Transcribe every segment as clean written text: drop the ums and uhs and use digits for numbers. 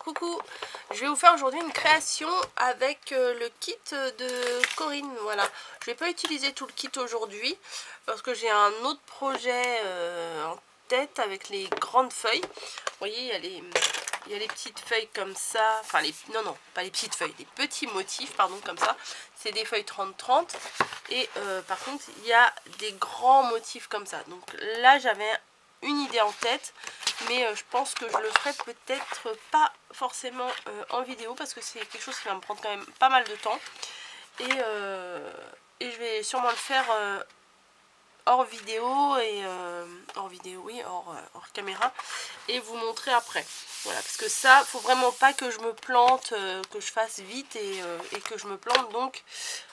Coucou, je vais vous faire aujourd'hui une création avec le kit de Corinne. Voilà, je vais pas utiliser tout le kit aujourd'hui parce que j'ai un autre projet en tête avec les grandes feuilles. Vous voyez, il y a les petites feuilles comme ça, enfin non, pas les petites feuilles, les petits motifs, pardon, comme ça. C'est des feuilles 30-30 et par contre, il y a des grands motifs comme ça. Donc là, j'avais une idée en tête, mais je pense que je le ferai peut-être pas forcément en vidéo parce que c'est quelque chose qui va me prendre quand même pas mal de temps et je vais sûrement le faire hors vidéo et hors caméra et vous montrer après. Voilà, parce que ça, faut vraiment pas que je me plante, que je fasse vite et que je me plante, donc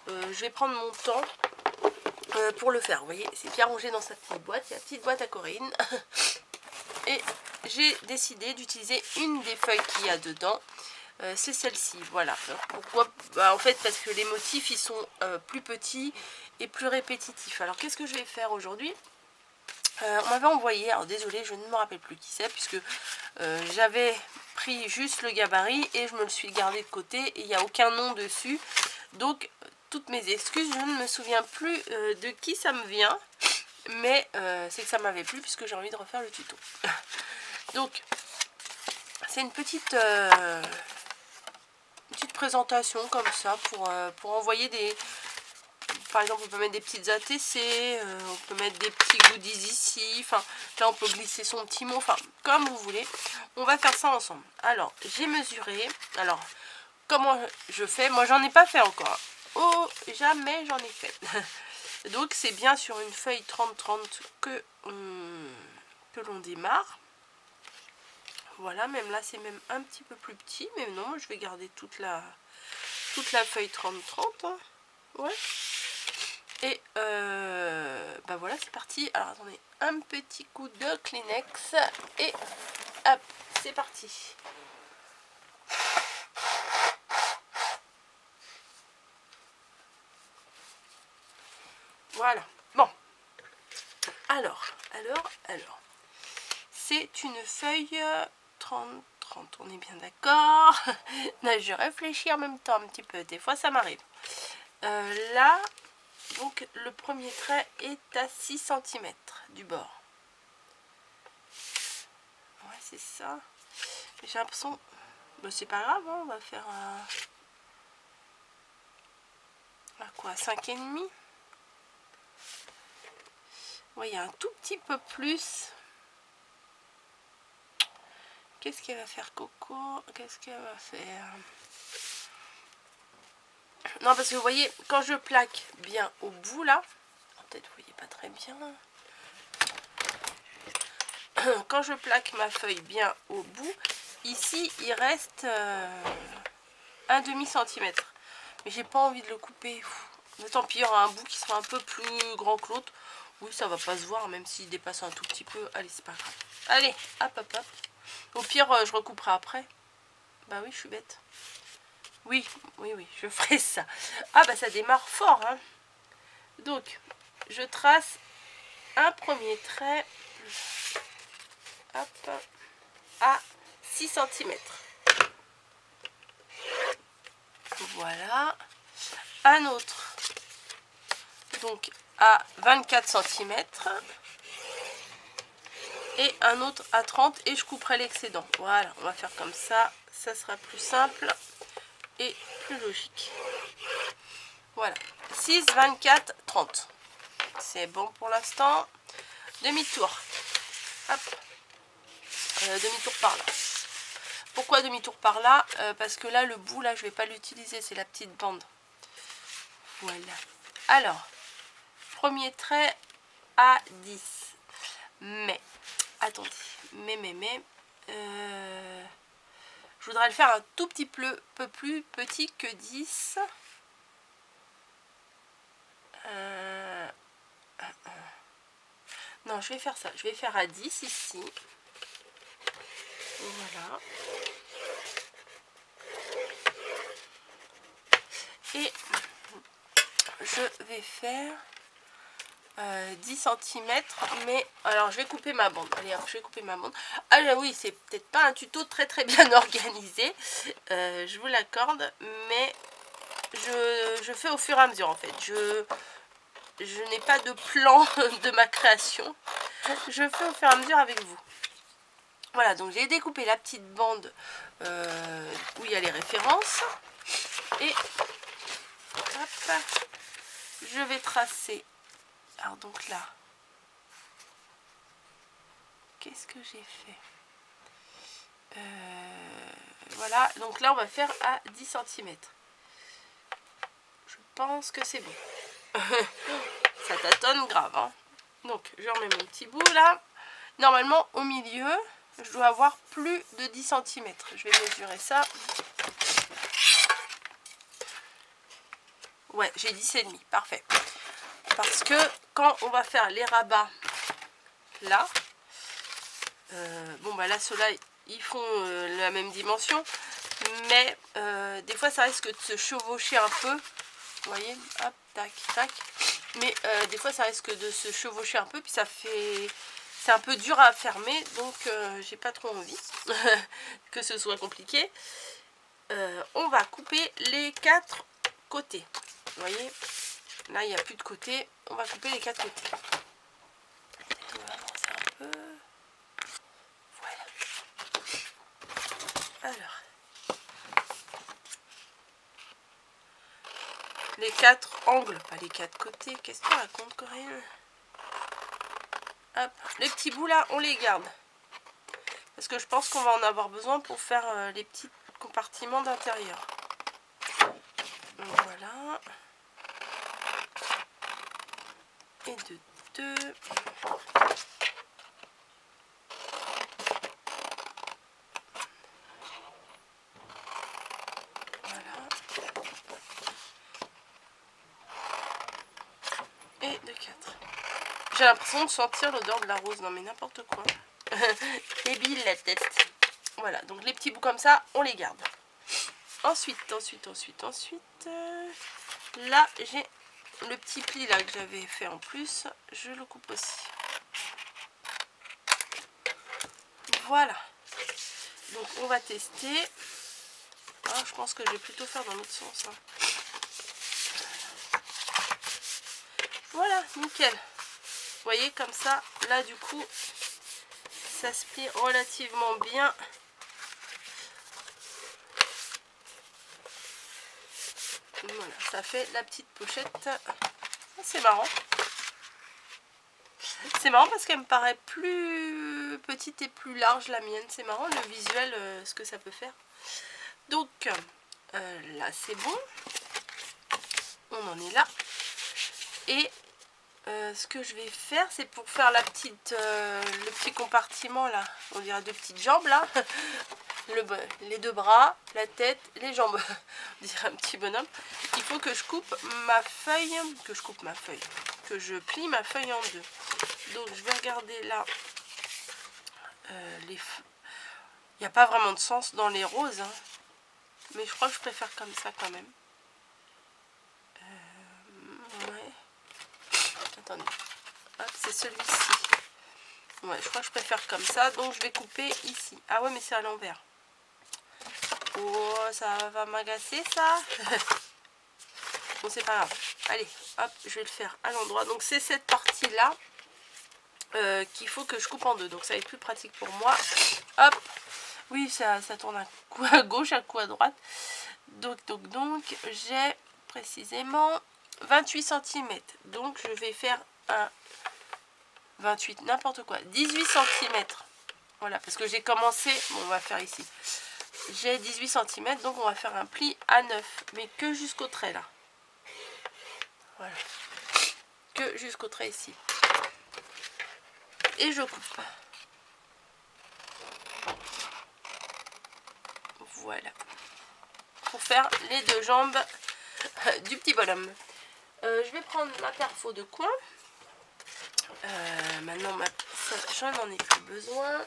je vais prendre mon temps pour le faire. Vous voyez, c'est bien rangé dans sa petite boîte, il y a la petite boîte à Corinne. Et j'ai décidé d'utiliser une des feuilles qu'il y a dedans. C'est celle-ci, voilà. Alors, pourquoi? En fait, parce que les motifs, ils sont plus petits et plus répétitifs. Alors, qu'est-ce que je vais faire aujourd'hui? On m'avait envoyé, alors désolé, je ne me rappelle plus qui c'est, puisque j'avais pris juste le gabarit et je me le suis gardé de côté et il n'y a aucun nom dessus. Donc, toutes mes excuses, je ne me souviens plus de qui ça me vient. Mais c'est que ça m'avait plu puisque j'ai envie de refaire le tuto. Donc c'est une petite présentation comme ça pour envoyer des... Par exemple, on peut mettre des petites ATC, on peut mettre des petits goodies ici. Enfin, là on peut glisser son petit mot, enfin comme vous voulez. On va faire ça ensemble. Alors, j'ai mesuré. Alors, comment je fais? Moi j'en ai pas fait encore. Oh, jamais j'en ai fait. Donc c'est bien sur une feuille 30-30 que l'on démarre. Voilà, même là c'est même un petit peu plus petit, mais non, je vais garder toute la feuille 30-30. Hein. Ouais. Et bah voilà, c'est parti. Alors attendez, un petit coup de Kleenex et hop, c'est parti. Voilà. Bon. Alors. C'est une feuille 30-30, on est bien d'accord. Je réfléchis en même temps un petit peu, des fois ça m'arrive. Là, donc le premier trait est à 6 cm du bord. Ouais, c'est ça. J'ai l'impression... Bah, c'est pas grave, hein, on va faire à quoi, 5,5. Ouais, il y a un tout petit peu plus. Qu'est-ce qu'elle va faire, Coco? Qu'est-ce qu'elle va faire? Non, parce que vous voyez, quand je plaque bien au bout là, peut-être vous voyez pas très bien. Quand je plaque ma feuille bien au bout, ici il reste un demi-centimètre. Mais j'ai pas envie de le couper. Mais tant pis, il y aura un bout qui sera un peu plus grand que l'autre. Oui, ça va pas se voir, même s'il dépasse un tout petit peu. Allez, c'est pas grave. Allez, hop, hop, hop. Au pire, je recouperai après. Bah oui, je suis bête. Oui, je ferai ça. Ah bah ça démarre fort, hein. Donc, je trace un premier trait, hop, à 6 cm. Voilà. Un autre, donc à 24 cm. Et un autre à 30 et je couperai l'excédent. Voilà, on va faire comme ça. Ça sera plus simple et plus logique. Voilà. 6, 24, 30. C'est bon pour l'instant. Demi-tour. Hop. Demi-tour par là. Pourquoi demi-tour par là? Parce que là, le bout, là, je vais pas l'utiliser. C'est la petite bande. Voilà. Alors, premier trait à 10. Mais, attendez. Je voudrais le faire un tout petit peu plus petit que 10. Non, je vais faire ça. Je vais faire à 10 ici. Voilà. Et je vais faire 10 cm, mais alors je vais couper ma bande. Allez hop, je vais couper ma bande. Ah oui, c'est peut-être pas un tuto très bien organisé, je vous l'accorde, mais je fais au fur et à mesure en fait. Je n'ai pas de plan de ma création, je fais au fur et à mesure avec vous. Voilà, donc j'ai découpé la petite bande où il y a les références, et hop, je vais tracer. Alors donc là, qu'est-ce que j'ai fait? Voilà, donc là on va faire à 10 cm. Je pense que c'est bon. Ça tâtonne grave, hein. Donc je remets mon petit bout là. Normalement au milieu, je dois avoir plus de 10 cm. Je vais mesurer ça. Ouais, j'ai 10,5, parfait. Parce que quand on va faire les rabats là, bon bah là ceux-là ils font la même dimension, mais des fois ça risque de se chevaucher un peu. Vous voyez, hop, tac, tac. Mais des fois ça risque de se chevaucher un peu, puis ça fait... C'est un peu dur à fermer, donc j'ai pas trop envie que ce soit compliqué. On va couper les 4 côtés. Vous voyez, là il n'y a plus de côté, on va couper les 4 côtés. On va avancer un peu. Voilà. Alors, les 4 angles, pas les 4 côtés. Qu'est-ce qu'on raconte, Corinne? Hop, les petits bouts là, on les garde. Parce que je pense qu'on va en avoir besoin pour faire les petits compartiments d'intérieur. Donc voilà. Et de 2. Voilà. Et de 4. J'ai l'impression de sentir l'odeur de la rose. Non mais n'importe quoi. Débile la tête. Voilà, donc les petits bouts comme ça, on les garde. Ensuite, là j'ai le petit pli là que j'avais fait en plus, je le coupe aussi. Voilà. Donc on va tester. Ah, je pense que je vais plutôt faire dans l'autre sens. Hein. Voilà, nickel. Vous voyez comme ça, là du coup, ça se plie relativement bien. Voilà, ça fait la petite pochette. C'est marrant. C'est marrant parce qu'elle me paraît plus petite et plus large la mienne. C'est marrant le visuel, ce que ça peut faire. Donc là c'est bon. On en est là. Et ce que je vais faire, c'est pour faire la petite, le petit compartiment là. On dirait deux petites jambes là. Les deux bras, la tête, les jambes. On dirait un petit bonhomme. Il faut que je coupe ma feuille, que je plie ma feuille en deux. Donc je vais regarder là. Il n'y a pas vraiment de sens dans les roses, hein. Mais je crois que je préfère comme ça quand même. Ouais. Attendez. Hop, c'est celui-ci. Ouais, je crois que je préfère comme ça. Donc je vais couper ici. Ah ouais, mais c'est à l'envers. Oh, ça va m'agacer ça. Bon, c'est pas grave. Allez, hop, je vais le faire à l'endroit. Donc c'est cette partie-là qu'il faut que je coupe en deux. Donc ça va être plus pratique pour moi. Hop. Oui, ça tourne un coup à gauche, un coup à droite. Donc j'ai précisément 28 cm. Donc je vais faire un 28, n'importe quoi. 18 cm. Voilà, parce que j'ai commencé... Bon, on va faire ici. J'ai 18 cm, donc on va faire un pli à 9. Mais que jusqu'au trait, là. Voilà. Que jusqu'au trait ici. Et je coupe. Voilà. Pour faire les deux jambes du petit bonhomme. Je vais prendre ma perfo de coin. Maintenant, j'en en ai plus besoin.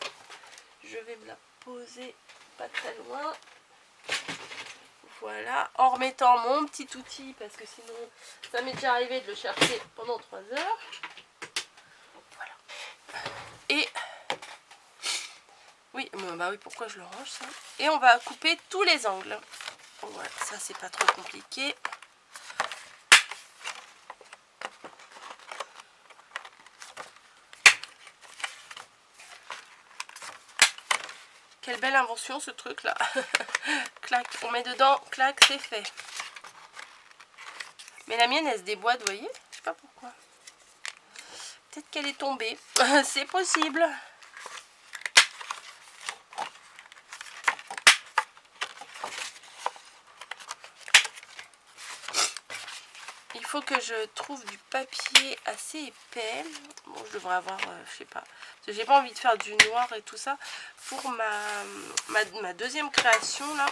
Je vais me la poser pas très loin. Voilà, en remettant mon petit outil, parce que sinon ça m'est déjà arrivé de le chercher pendant 3 heures. Voilà. Et oui, bah oui, pourquoi je le range ça? Et on va couper tous les angles. Voilà, ça c'est pas trop compliqué. Quelle belle invention ce truc là. Clac, on met dedans, clac, c'est fait. Mais la mienne elle se déboîte, vous voyez? Je sais pas pourquoi. Peut-être qu'elle est tombée. C'est possible. Il faut que je trouve du papier assez épais. Bon, je devrais avoir, je sais pas. Parce que j'ai pas envie de faire du noir et tout ça. Pour ma deuxième création là,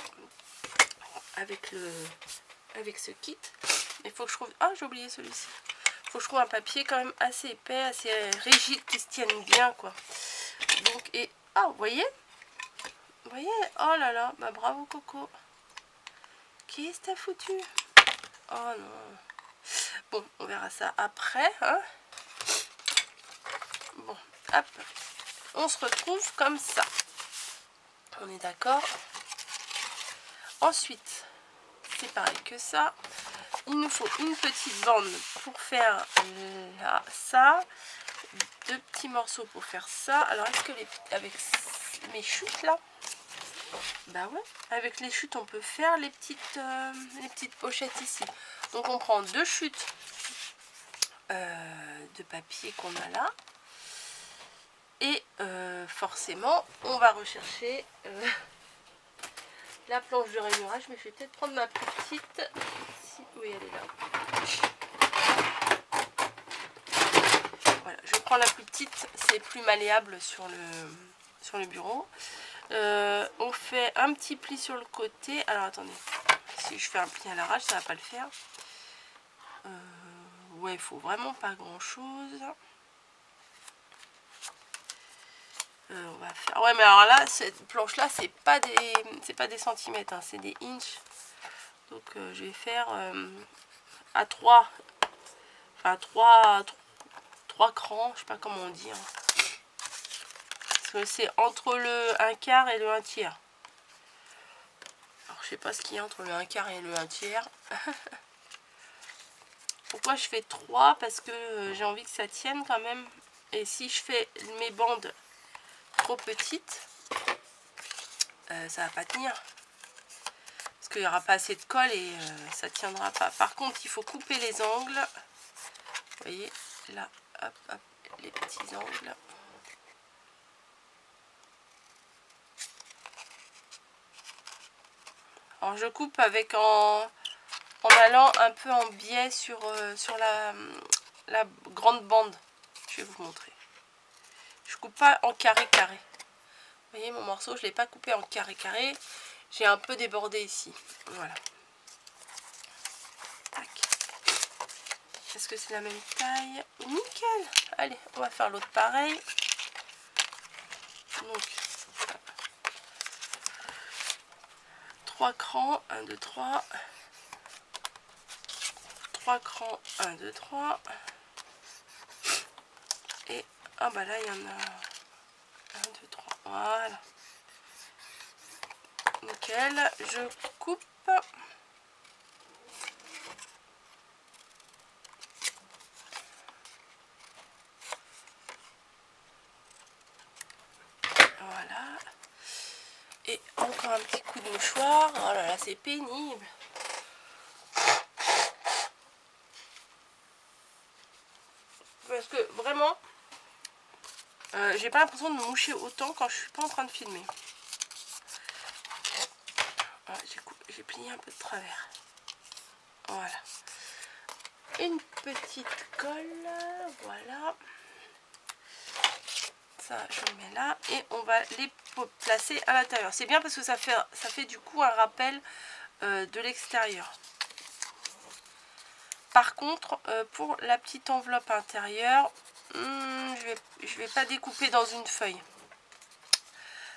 avec ce kit. Il faut que je trouve... Ah, j'ai oublié celui-ci. Il faut que je trouve un papier quand même assez épais, assez rigide, qui se tienne bien, quoi. Donc, et... Ah, vous voyez? Vous voyez? Oh là là, bah bravo Coco. Qu'est-ce que t'as foutu? Oh non. Bon, on verra ça après, hein. Bon, hop. On se retrouve comme ça. On est d'accord? Ensuite, c'est pareil que ça. Il nous faut une petite bande pour faire là, ça. 2 petits morceaux pour faire ça. Alors, est-ce que avec mes chutes là, bah ouais, avec les chutes, on peut faire les petites pochettes ici. Donc, on prend 2 chutes de papier qu'on a là. Et forcément, on va rechercher la planche de rainurage. Mais je vais peut-être prendre ma plus petite. Oui, elle est là. Voilà, je prends la plus petite, c'est plus malléable sur le bureau. On fait un petit pli sur le côté. Alors attendez, si je fais un pli à l'arrache, ça va pas le faire. Ouais, il faut vraiment pas grand chose. On va faire. Ouais, mais alors là, cette planche là, c'est pas des centimètres, hein, c'est des inches. Donc je vais faire à 3. Enfin 3 crans, je sais pas comment on dit. Hein. Parce que c'est entre le 1/4 et le 1/3. Alors je sais pas ce qu'il y a entre le 1/4 et le 1/3. Pourquoi je fais 3? Parce que j'ai envie que ça tienne quand même. Et si je fais mes bandes trop petites, ça va pas tenir. Parce qu'il n'y aura pas assez de colle et ça tiendra pas. Par contre, il faut couper les angles. Vous voyez, là, hop, hop, les petits angles. Alors je coupe avec en allant un peu en biais sur la grande bande. Je vais vous montrer. Je coupe pas en carré. Vous voyez mon morceau, je ne l'ai pas coupé en carré. J'ai un peu débordé ici. Voilà. Tac. Est-ce que c'est la même taille? Nickel. Allez, on va faire l'autre pareil. Donc 3 crans, 1, 2, 3. 3 crans, 1, 2, 3. Et ah bah là il y en a 1, 2, 3. Voilà. Nickel. Je coupe. Voilà. Et encore un petit coup de mouchoir. Oh là là, c'est pénible. Parce que vraiment, j'ai pas l'impression de me moucher autant quand je suis pas en train de filmer. Voilà, j'ai plié un peu de travers. Voilà. Une petite colle. Voilà. Ça, je le mets là. Et on va les placer à l'intérieur. C'est bien parce que ça fait du coup un rappel de l'extérieur. Par contre, pour la petite enveloppe intérieure, je vais pas découper dans une feuille.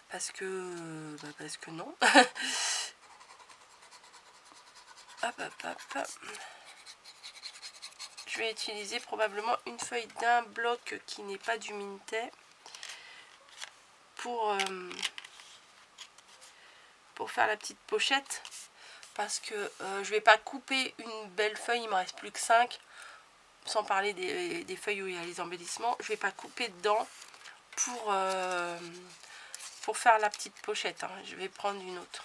Parce que non. hop, hop, hop. Je vais utiliser probablement une feuille d'un bloc qui n'est pas du Mintet pour faire la petite pochette. Parce que je vais pas couper une belle feuille, il me reste plus que 5. Sans parler des feuilles où il y a les embellissements. Je vais pas couper dedans pour faire la petite pochette. Hein. Je vais prendre une autre.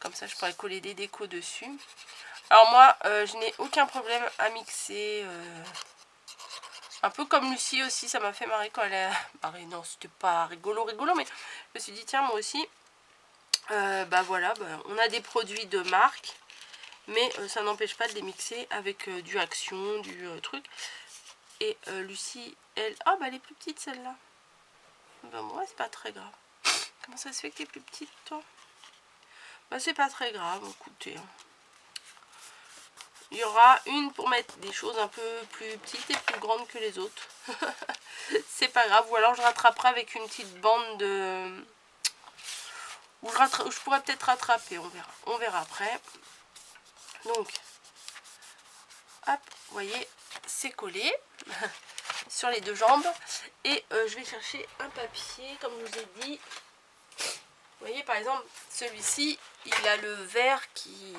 Comme ça, je pourrais coller des décos dessus. Alors moi, je n'ai aucun problème à mixer. Un peu comme Lucie aussi, ça m'a fait marrer quand elle a... Marrer, non, c'était pas rigolo, mais je me suis dit, tiens, moi aussi. Bah voilà, on a des produits de marque. Mais ça n'empêche pas de les mixer avec du Action, du truc. Et Lucie, elle... Ah, bah elle est plus petite celle-là. Bah moi, c'est pas très grave. Comment ça se fait que t'es plus petite, toi? Bah c'est pas très grave, écoutez. Il y aura une pour mettre des choses un peu plus petites et plus grandes que les autres. C'est pas grave. Ou alors je rattraperai avec une petite bande de... Ou je pourrais peut-être rattraper, on verra. On verra après. Donc, hop, vous voyez, c'est collé sur les deux jambes. Et je vais chercher un papier, comme je vous ai dit. Vous voyez, par exemple, celui-ci, il a le vert qui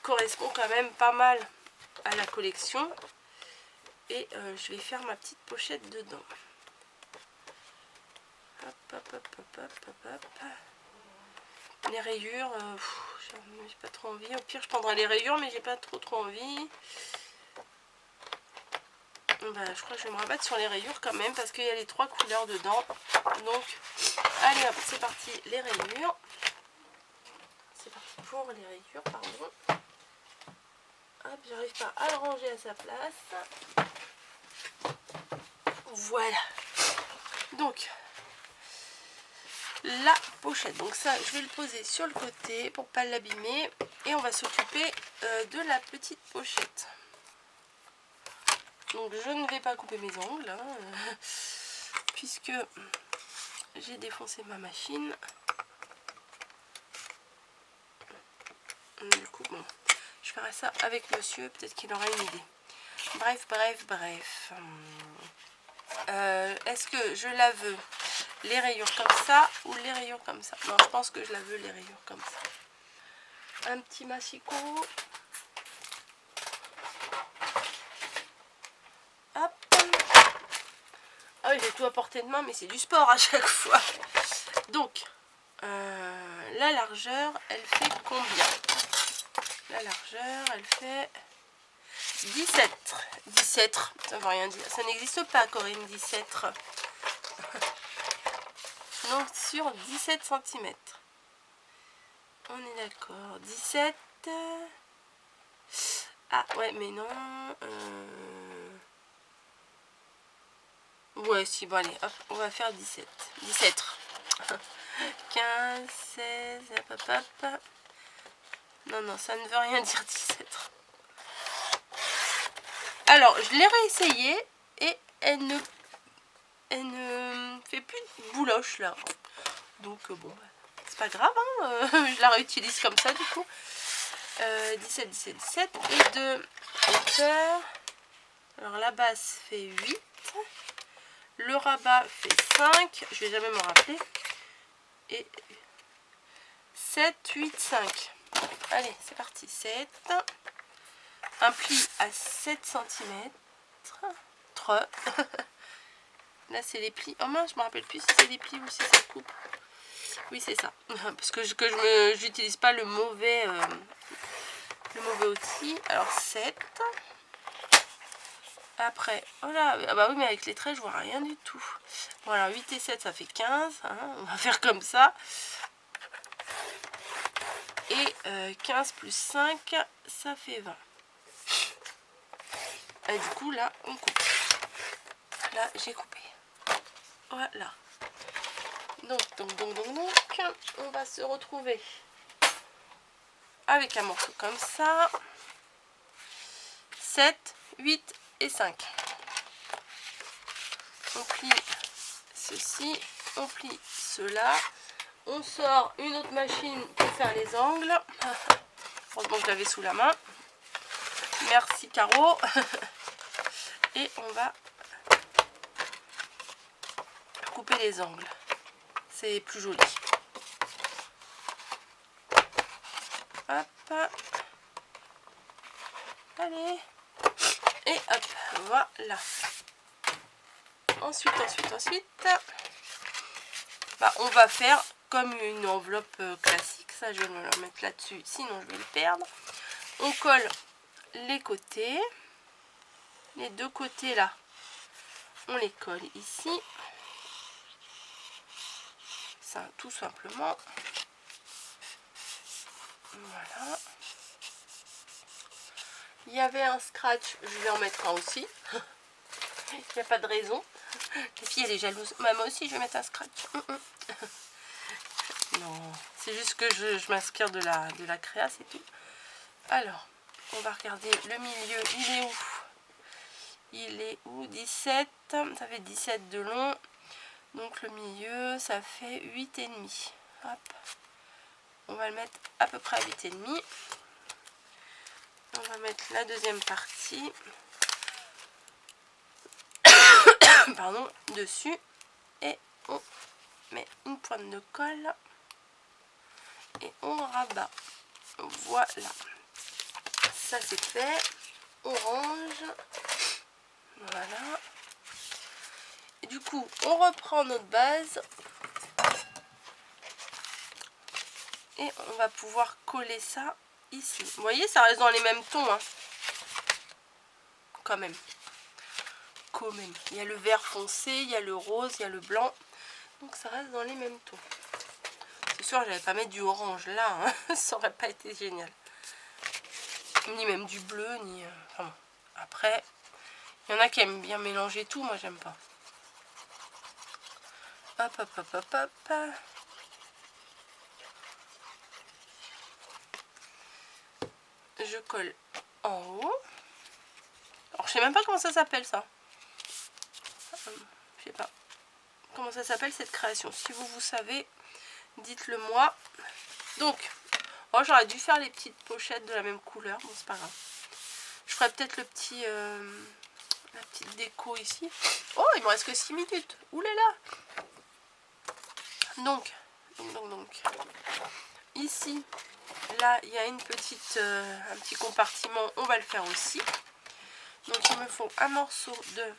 correspond quand même pas mal à la collection. Et je vais faire ma petite pochette dedans. Hop, hop, hop, hop, hop, hop, hop. Les rayures, j'ai pas trop envie. Au pire, je prendrai les rayures, mais j'ai pas trop envie. Ben, je crois que je vais me rabattre sur les rayures quand même, parce qu'il y a les 3 couleurs dedans. Donc, allez hop, c'est parti, les rayures. C'est parti pour les rayures, pardon. Hop, j'arrive pas à le ranger à sa place. Voilà. Donc, la pochette. Donc ça, je vais le poser sur le côté pour pas l'abîmer. Et on va s'occuper de la petite pochette. Donc je ne vais pas couper mes ongles, hein, puisque j'ai défoncé ma machine. Du coup, bon, je ferai ça avec monsieur, peut-être qu'il aura une idée. Bref. Est-ce que je la veux les rayures comme ça ou les rayures comme ça? Non, je pense que je la veux les rayures comme ça. Un petit massicot. Hop. Ah oui, j'ai tout à portée de main, mais c'est du sport à chaque fois. Donc, la largeur, elle fait combien? La largeur, elle fait 17. 17, ça veut rien dire. Ça n'existe pas, Corinne, 17. Donc, sur 17 cm. On est d'accord. 17. Ah, ouais, mais non. Ouais, si, bon, allez, hop, on va faire 17. 17. 15, 16, hop, hop, hop. Non, ça ne veut rien dire 17. Alors, je l'ai réessayé et elle ne fait plus de bouloche là. Donc, bon, c'est pas grave, hein, je la réutilise comme ça du coup. 17, 17, 17. Et de hauteur. Alors, la base fait 8. Le rabat fait 5. Je vais jamais me rappeler. Et 7, 8, 5. Allez, c'est parti. 7. Un pli à 7 cm. Là, c'est les plis. Oh mince, je me rappelle plus si c'est des plis ou si ça coupe. Oui, c'est ça. Parce que j'utilise pas le mauvais outil. Alors, 7. Après, voilà. Ah bah oui, mais avec les traits, je vois rien du tout. Bon, alors 8 et 7, ça fait 15. Hein, on va faire comme ça. Et 15 plus 5, ça fait 20. Et du coup, là, on coupe. Là, j'ai coupé. Voilà. Donc, on va se retrouver avec un morceau comme ça. 7, 8 et 5. On plie ceci, on plie cela. On sort une autre machine pour faire les angles. Heureusement que je l'avais sous la main. Merci Caro. Et on va couper les angles. C'est plus joli. Hop. Allez. Et hop, voilà. Ensuite, bah, on va faire comme une enveloppe classique. Ça, je vais me le mettre là-dessus, sinon je vais le perdre. On colle les côtés. Les deux côtés là, on les colle ici. Ça, tout simplement. Voilà. Il y avait un scratch, je vais en mettre un aussi. Il n'y a pas de raison. La fille, elle est jalouse. Moi aussi, je vais mettre un scratch. Non, c'est juste que je m'inspire de la créa, c'est tout. Alors, on va regarder le milieu. Il est où? Il est où? 17. Ça fait 17 de long. Donc le milieu, ça fait 8,5. Hop. On va le mettre à peu près à 8,5. On va mettre la deuxième partie. Pardon, dessus. Et on met une pointe de colle. Et on rabat. Voilà. Ça c'est fait. Orange. Voilà. Et du coup, on reprend notre base. Et on va pouvoir coller ça ici. Vous voyez, ça reste dans les mêmes tons. Hein. Quand même. Il y a le vert foncé, il y a le rose, il y a le blanc. Donc ça reste dans les mêmes tons. C'est sûr, je n'allais pas mettre du orange là. Hein. Ça aurait pas été génial. Ni même du bleu, ni... Enfin bon. Après, il y en a qui aiment bien mélanger tout. Moi, j'aime pas. Hop, hop, hop, hop, hop. Je colle en haut. Alors, je sais même pas comment ça s'appelle ça. Je sais pas comment ça s'appelle cette création. Si vous savez, dites-le moi. Donc, oh, j'aurais dû faire les petites pochettes de la même couleur. Bon, c'est pas grave. Je ferai peut-être le petit, la petite déco ici. Oh, il me reste que 6 minutes. Ouh là là. Donc, ici, là, il y a une petite, un petit compartiment. On va le faire aussi. Donc, il me faut un morceau de...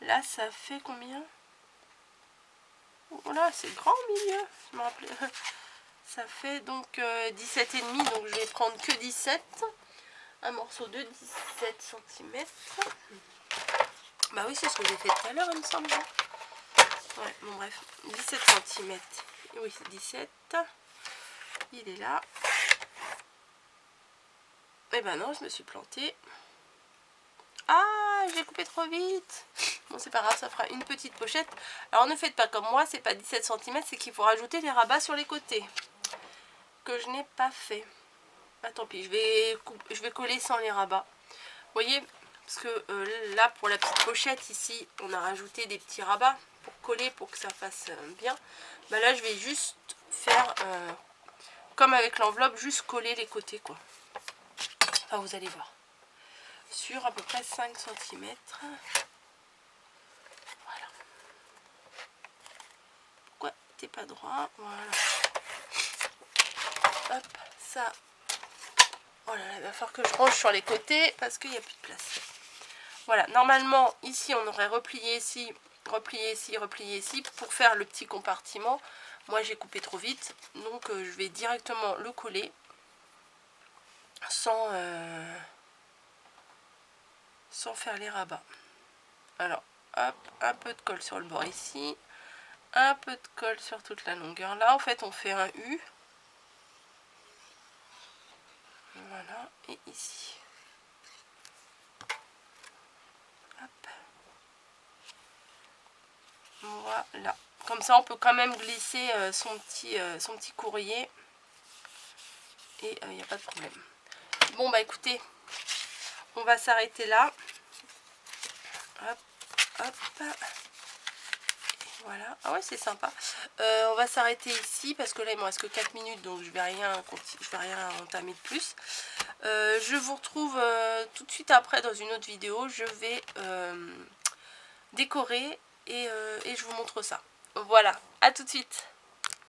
Là, ça fait combien? Oh là, c'est grand au milieu. Je me rappelais. Ça fait donc 17,5. Donc, je vais prendre que 17. Un morceau de 17 cm. Bah oui, c'est ce que j'ai fait tout à l'heure, il me semble. Ouais, bon bref. 17 cm. Oui, c'est 17. Il est là. Et ben non, je me suis plantée. Ah, j'ai coupé trop vite. Bon, c'est pas grave, ça fera une petite pochette. Alors, ne faites pas comme moi, c'est pas 17 cm, c'est qu'il faut rajouter les rabats sur les côtés. Que je n'ai pas fait. Ah, tant pis, je vais coller sans les rabats. Vous voyez, parce que là, pour la petite pochette, ici, on a rajouté des petits rabats pour coller, pour que ça fasse bien. Bah là, je vais juste faire, comme avec l'enveloppe, juste coller les côtés, quoi. Enfin, vous allez voir. Sur à peu près 5 cm. Voilà. Pourquoi t'es pas droit? Voilà. Hop, ça. Oh là là, il va falloir que je range sur les côtés parce qu'il n'y a plus de place. Voilà, normalement, ici, on aurait replié ici, replié ici pour faire le petit compartiment. Moi, j'ai coupé trop vite, donc je vais directement le coller sans faire les rabats. Alors, hop, un peu de colle sur le bord ici, un peu de colle sur toute la longueur. Là, en fait, on fait un U. Voilà, et ici. Hop. Voilà. Comme ça, on peut quand même glisser son petit courrier. Et il n'y a pas de problème. Bon, bah écoutez, on va s'arrêter là. Hop, hop. Voilà, ah ouais c'est sympa. On va s'arrêter ici parce que là il me reste que 4 minutes donc je vais rien entamer de plus. Je vous retrouve tout de suite après dans une autre vidéo. Je vais décorer et je vous montre ça. Voilà, à tout de suite.